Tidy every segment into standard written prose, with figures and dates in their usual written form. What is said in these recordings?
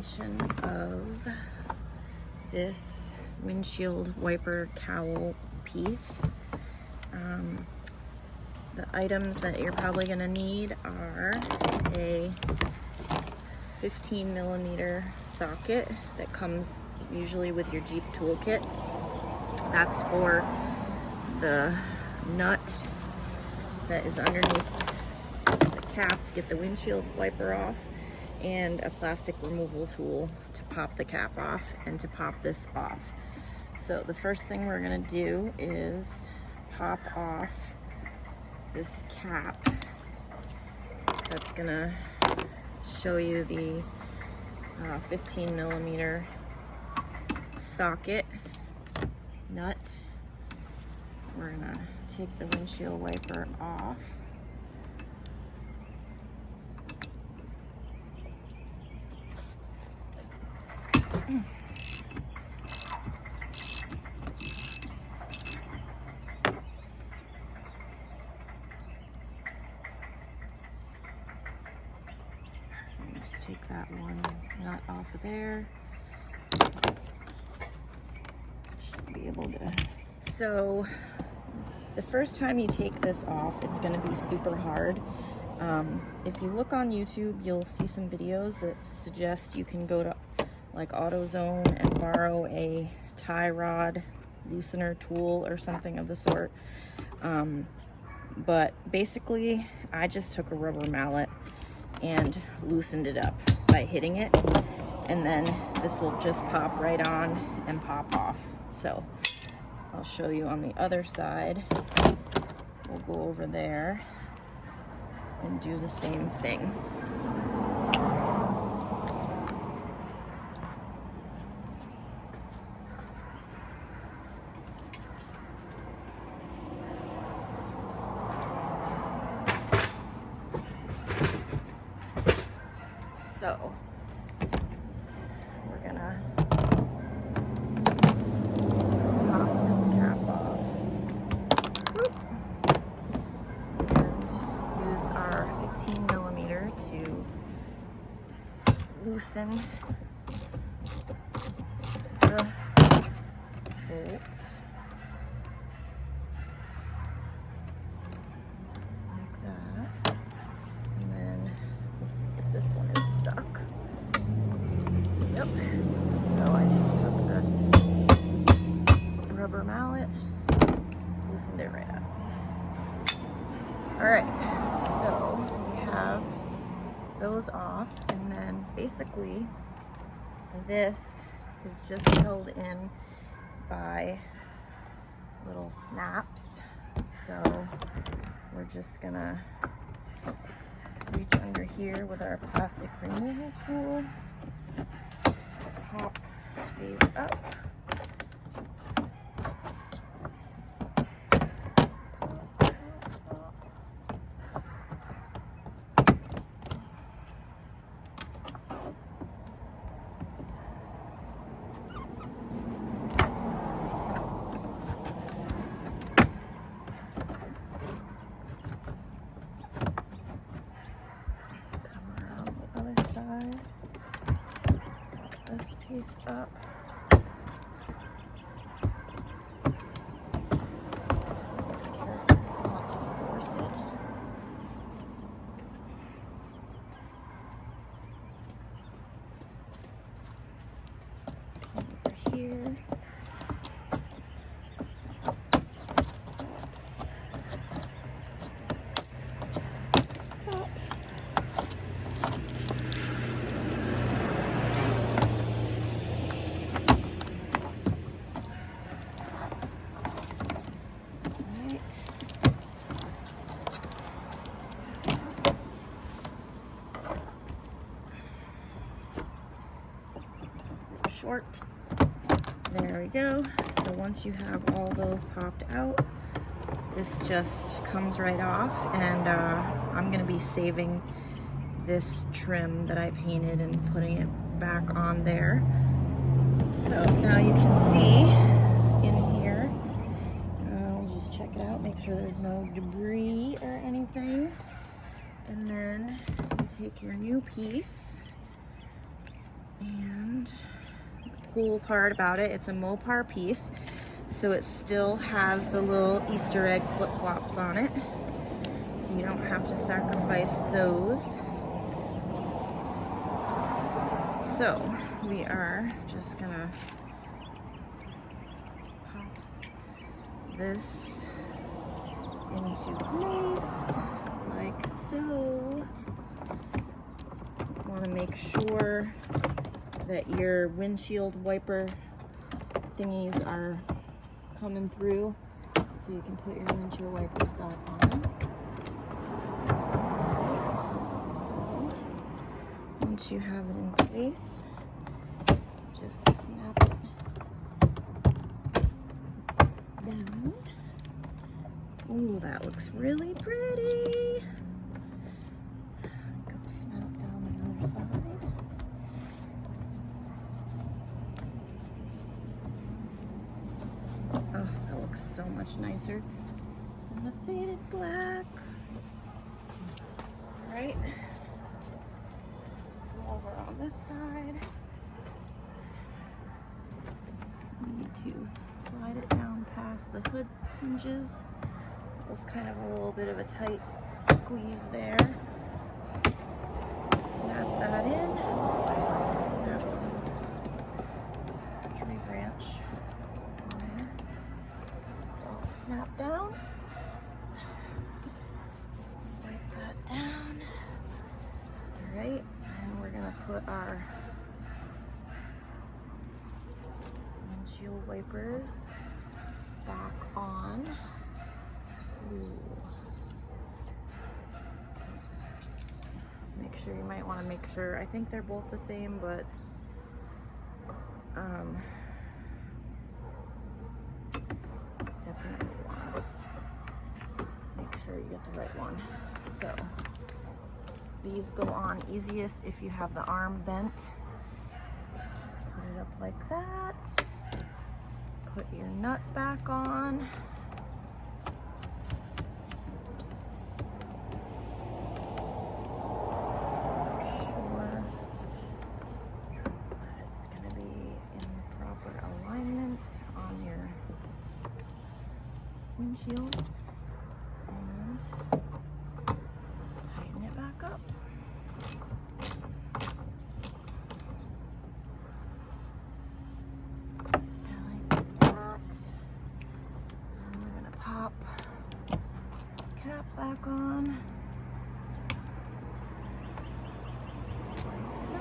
combination of this windshield wiper cowl piece. The items that you're probably going to need are a 15mm socket that comes usually with your Jeep toolkit. That's for the nut that is underneath the cap to get the windshield wiper off, and a plastic removal tool to pop the cap off and to pop this off. So the first thing we're going to do is pop off this cap. That's going to show you the 15mm socket nut. We're going to take the windshield wiper off. Just take that one nut off of there. Should be able to. So the first time you take this off, it's going to be super hard. If you look on YouTube, you'll see some videos that suggest you can go to like AutoZone and borrow a tie rod loosener tool or something of the sort. But basically, I just took a rubber mallet and loosened it up by hitting it, and then this will just pop right on and pop off. So I'll show you on the other side. We'll go over there and do the same thing. So we're gonna pop this cap off and use our 15mm to loosen the bolt. Like that. And then we'll see if this one is stuck. Yep. So I just took the rubber mallet, loosened it right up. Alright, so we have those off, and then basically this is just held in by little snaps. So we're just gonna reach under here with our plastic removal tool, pop these up, this piece up. Just be careful not to force it. Over here. Short. There we go. So once you have all those popped out, this just comes right off, and I'm going to be saving this trim that I painted and putting it back on there. So now you can see in here. We'll just check it out, make sure there's no debris or anything. And then you take your new piece And the cool part about it, it's a Mopar piece, so it still has the little Easter egg flip-flops on it, so you don't have to sacrifice those. So we are just gonna pop this into place like so. Want to make sure that your windshield wiper thingies are coming through, so you can put your windshield wipers back on. So once you have it in place, just snap it down. Ooh, that looks really pretty. Go snap down the other side. Oh, that looks so much nicer than the faded black. Right? Over on this side. Just need to slide it down past the hood hinges. So it's kind of a little bit of a tight squeeze there. Snap that in. Snap some tree branch in there. It's all snapped down. Wipe that down. Alright, and we're gonna put our windshield wipers back on. Ooh. Make sure, you might want to make sure, I think they're both the same, but definitely want to make sure you get the right one. So these go on easiest if you have the arm bent. Just put it up like that. Put your nut back on. Windshield, and tighten it back up. Like that. And we're gonna pop cap back on. Like so.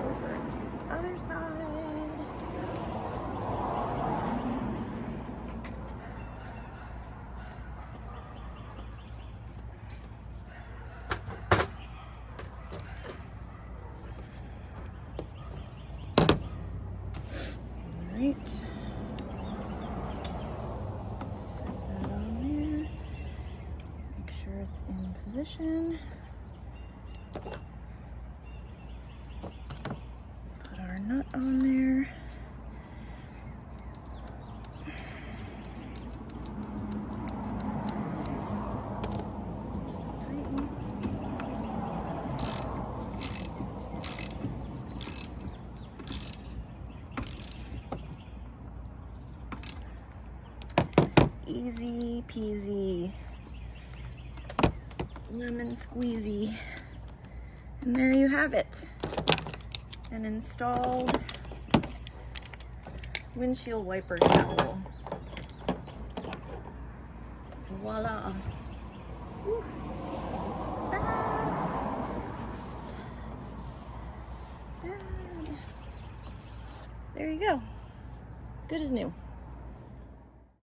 Over to the other side. Right. Set that on there. Make sure it's in position. Put our nut on there. Tighten. Easy peasy, lemon squeezy. And there you have it. An installed windshield wiper cowl. Voila. Woo. There you go. Good as new.